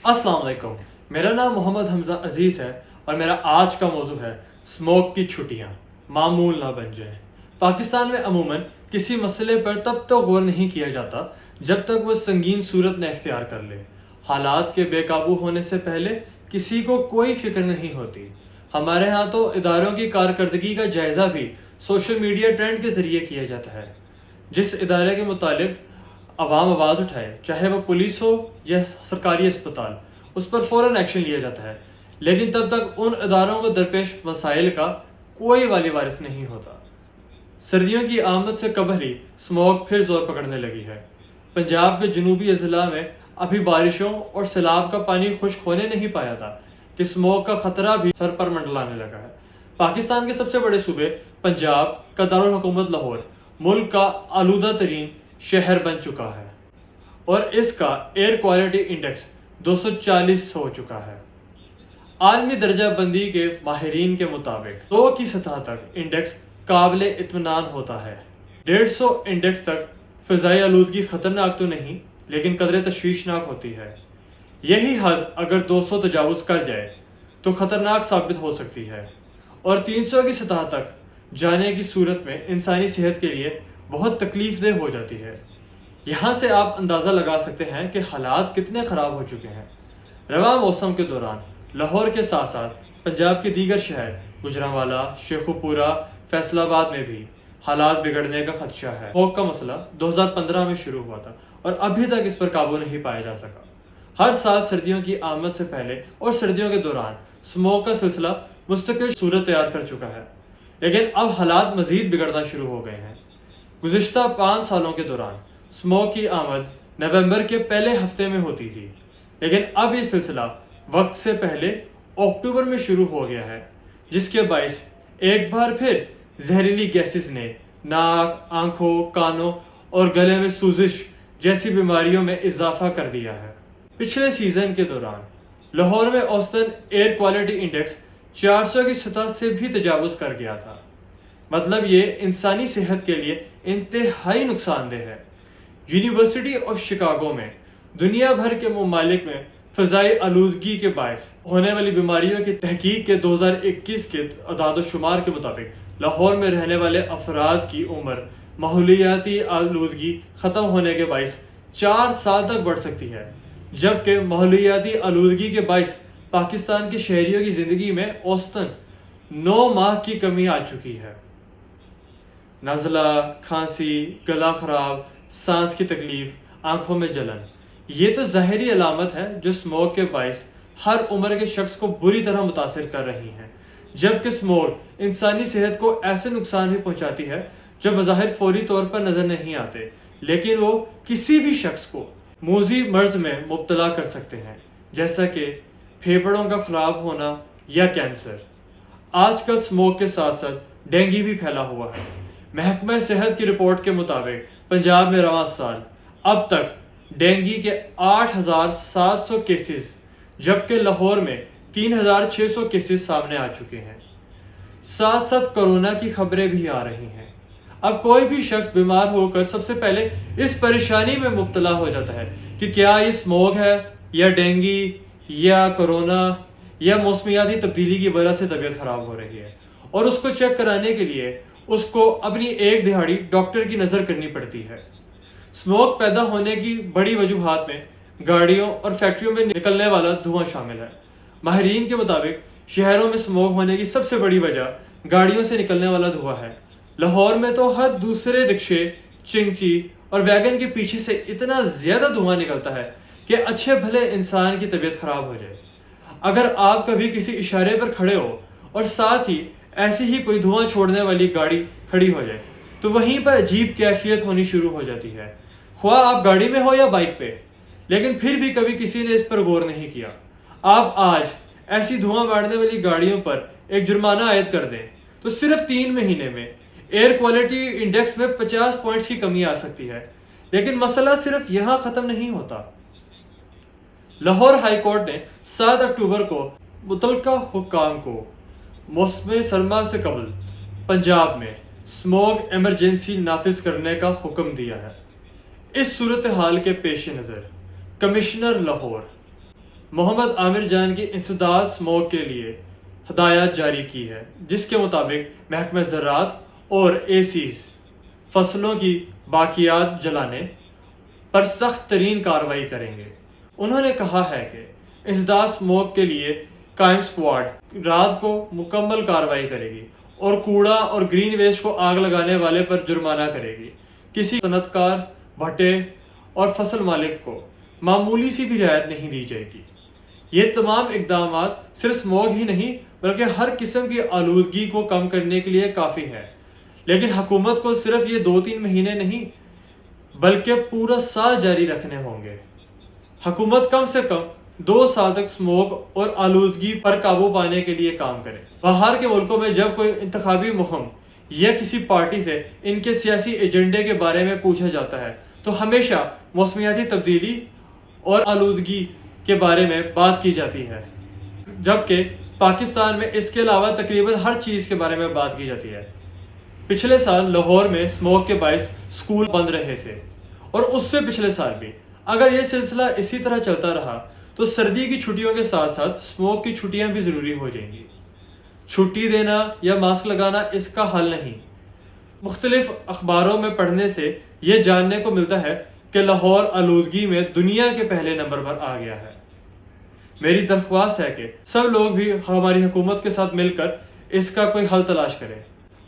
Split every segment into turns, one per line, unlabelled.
السلام علیکم، میرا نام محمد حمزہ عزیز ہے اور میرا آج کا موضوع ہے اسموک کی چھٹیاں معمول نہ بن جائیں۔ پاکستان میں عموماً کسی مسئلے پر تب تو غور نہیں کیا جاتا جب تک وہ سنگین صورت نہ اختیار کر لے۔ حالات کے بے قابو ہونے سے پہلے کسی کو کوئی فکر نہیں ہوتی۔ ہمارے ہاں تو اداروں کی کارکردگی کا جائزہ بھی سوشل میڈیا ٹرینڈ کے ذریعے کیا جاتا ہے۔ جس ادارے کے متعلق عوام آواز اٹھائے، چاہے وہ پولیس ہو یا سرکاری اسپتال، اس پر فوراً ایکشن لیا جاتا ہے، لیکن تب تک ان اداروں کو درپیش مسائل کا کوئی والی وارث نہیں ہوتا۔ سردیوں کی آمد سے قبل ہی اسموگ پھر زور پکڑنے لگی ہے۔ پنجاب کے جنوبی اضلاع میں ابھی بارشوں اور سیلاب کا پانی خشک ہونے نہیں پایا تھا کہ اسموگ کا خطرہ بھی سر پر منڈلانے لگا ہے۔ پاکستان کے سب سے بڑے صوبے پنجاب کا دارالحکومت لاہور ملک کا آلودہ ترین شہر بن چکا ہے اور اس کا ایئر کوالٹی انڈیکس 240 ہو چکا ہے۔ عالمی درجہ بندی کے ماہرین کے مطابق 2 کی سطح تک انڈیکس قابل اطمینان ہوتا ہے۔ 150 انڈیکس تک فضائی آلودگی خطرناک تو نہیں، لیکن قدرے تشویشناک ہوتی ہے۔ یہی حد اگر 200 تجاوز کر جائے تو خطرناک ثابت ہو سکتی ہے، اور 300 کی سطح تک جانے کی صورت میں انسانی صحت کے لیے بہت تکلیف دہ ہو جاتی ہے۔ یہاں سے آپ اندازہ لگا سکتے ہیں کہ حالات کتنے خراب ہو چکے ہیں۔ رواں موسم کے دوران لاہور کے ساتھ ساتھ پنجاب کے دیگر شہر گوجرانوالہ، شیخوپورہ، فیصل آباد میں بھی حالات بگڑنے کا خدشہ ہے۔ اسموگ کا مسئلہ 2015 میں شروع ہوا تھا اور ابھی تک اس پر قابو نہیں پایا جا سکا۔ ہر سال سردیوں کی آمد سے پہلے اور سردیوں کے دوران اسموگ کا سلسلہ مستقل صورت تیار کر چکا ہے، لیکن اب حالات مزید بگڑنا شروع ہو گئے ہیں۔ گزشتہ 5 سالوں کے دوران اسموگ کی آمد نومبر کے پہلے ہفتے میں ہوتی تھی، لیکن اب یہ سلسلہ وقت سے پہلے اکتوبر میں شروع ہو گیا ہے، جس کے باعث ایک بار پھر زہریلی گیسز نے ناک، آنکھوں، کانوں اور گلے میں سوزش جیسی بیماریوں میں اضافہ کر دیا ہے۔ پچھلے سیزن کے دوران لاہور میں اوسطاً ایئر کوالٹی انڈیکس 400 کی سطح سے بھی تجاوز کر گیا تھا۔ مطلب یہ انسانی صحت کے لیے انتہائی نقصان دہ ہے۔ یونیورسٹی آف شکاگو میں دنیا بھر کے ممالک میں فضائی آلودگی کے باعث ہونے والی بیماریوں کی تحقیق کے 2021 کے اعداد و شمار کے مطابق لاہور میں رہنے والے افراد کی عمر ماحولیاتی آلودگی ختم ہونے کے باعث 4 سال تک بڑھ سکتی ہے، جبکہ ماحولیاتی آلودگی کے باعث پاکستان کے شہریوں کی زندگی میں اوسطاً 9 ماہ کی کمی آ چکی ہے۔ نزلہ، کھانسی، گلا خراب، سانس کی تکلیف، آنکھوں میں جلن، یہ تو ظاہری علامت ہے جو اسموگ کے باعث ہر عمر کے شخص کو بری طرح متاثر کر رہی ہیں، جبکہ اسموگ انسانی صحت کو ایسے نقصان بھی پہنچاتی ہے جو بظاہر فوری طور پر نظر نہیں آتے، لیکن وہ کسی بھی شخص کو موذی مرض میں مبتلا کر سکتے ہیں، جیسا کہ پھیپھڑوں کا خراب ہونا یا کینسر۔ آج کل اسموگ کے ساتھ ساتھ ڈینگی بھی پھیلا ہوا ہے۔ محکمہ صحت کی رپورٹ کے مطابق پنجاب میں رواں سال اب تک ڈینگی کے 8,700 کیسز، جبکہ لاہور میں 3,600 کیسز سامنے آ چکے ہیں۔ ساتھ ساتھ کورونا کی خبریں بھی آ رہی ہیں۔ اب کوئی بھی شخص بیمار ہو کر سب سے پہلے اس پریشانی میں مبتلا ہو جاتا ہے کہ کیا یہ اسموگ ہے یا ڈینگی یا کورونا یا موسمیاتی تبدیلی کی وجہ سے طبیعت خراب ہو رہی ہے، اور اس کو چیک کرانے کے لیے اس کو اپنی ایک دہاڑی ڈاکٹر کی نظر کرنی پڑتی ہے۔ اسموگ پیدا ہونے کی بڑی وجوہات میں گاڑیوں اور فیکٹریوں میں نکلنے والا دھواں شامل ہے۔ ماہرین کے مطابق شہروں میں اسموگ ہونے کی سب سے بڑی وجہ گاڑیوں سے نکلنے والا دھواں ہے۔ لاہور میں تو ہر دوسرے رکشے، چنگچی اور ویگن کے پیچھے سے اتنا زیادہ دھواں نکلتا ہے کہ اچھے بھلے انسان کی طبیعت خراب ہو جائے۔ اگر آپ کبھی کسی اشارے پر کھڑے ہو اور ساتھ ہی ایسی ہی کوئی دھواں چھوڑنے والی گاڑی کھڑی ہو جائے تو وہیں پر عجیب کیفیت ہونی شروع ہو جاتی ہے، خواہ آپ گاڑی میں ہو یا بائک پہ، لیکن پھر بھی کبھی کسی نے اس پر غور نہیں کیا۔ آپ آج ایسی دھواں مارنے والی گاڑیوں پر ایک جرمانہ عائد کر دیں تو صرف 3 مہینے میں ایئر کوالٹی انڈیکس میں 50 پوائنٹس کی کمی آ سکتی ہے۔ لیکن مسئلہ صرف یہاں ختم نہیں ہوتا۔ لاہور ہائی کورٹ نے 7 اکتوبر کو متعلقہ حکام کو موسم سرما سے قبل پنجاب میں اسموگ ایمرجنسی نافذ کرنے کا حکم دیا ہے۔ اس صورتحال کے پیش نظر کمشنر لاہور محمد عامر جان کی انسداد اسموگ کے لیے ہدایات جاری کی ہے، جس کے مطابق محکمہ زراعت اور ایسیز فصلوں کی باقیات جلانے پر سخت ترین کارروائی کریں گے۔ انہوں نے کہا ہے کہ انسداد اسموگ کے لیے قائم اسکواڈ رات کو مکمل کارروائی کرے گی اور کوڑا اور گرین ویسٹ کو آگ لگانے والے پر جرمانہ کرے گی۔ کسی صنعت کار، بھٹے اور فصل مالک کو معمولی سی بھی رعایت نہیں دی جائے گی۔ یہ تمام اقدامات صرف اسموگ ہی نہیں بلکہ ہر قسم کی آلودگی کو کم کرنے کے لیے کافی ہے، لیکن حکومت کو صرف یہ 2-3 مہینے نہیں بلکہ پورا سال جاری رکھنے ہوں گے۔ حکومت کم سے کم 2 سال تک اسموگ اور آلودگی پر قابو پانے کے لیے کام کرے۔ باہر کے ملکوں میں جب کوئی انتخابی مہم یا کسی پارٹی سے ان کے سیاسی ایجنڈے کے بارے میں پوچھا جاتا ہے تو ہمیشہ موسمیاتی تبدیلی اور آلودگی کے بارے میں بات کی جاتی ہے، جبکہ پاکستان میں اس کے علاوہ تقریباً ہر چیز کے بارے میں بات کی جاتی ہے۔ پچھلے سال لاہور میں اسموگ کے باعث اسکول بند رہے تھے، اور اس سے پچھلے سال بھی۔ اگر یہ سلسلہ اسی طرح چلتا رہا تو سردی کی چھٹیوں کے ساتھ ساتھ اسموگ کی چھٹیاں بھی ضروری ہو جائیں گی۔ چھٹی دینا یا ماسک لگانا اس کا حل نہیں۔ مختلف اخباروں میں پڑھنے سے یہ جاننے کو ملتا ہے کہ لاہور آلودگی میں دنیا کے پہلے نمبر پر آ گیا ہے۔ میری درخواست ہے کہ سب لوگ بھی ہماری حکومت کے ساتھ مل کر اس کا کوئی حل تلاش کریں۔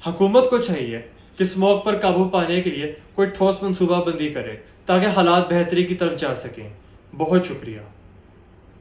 حکومت کو چاہیے کہ اسموگ پر قابو پانے کے لیے کوئی ٹھوس منصوبہ بندی کرے تاکہ حالات بہتری کی طرف جا سکیں۔ بہت شکریہ۔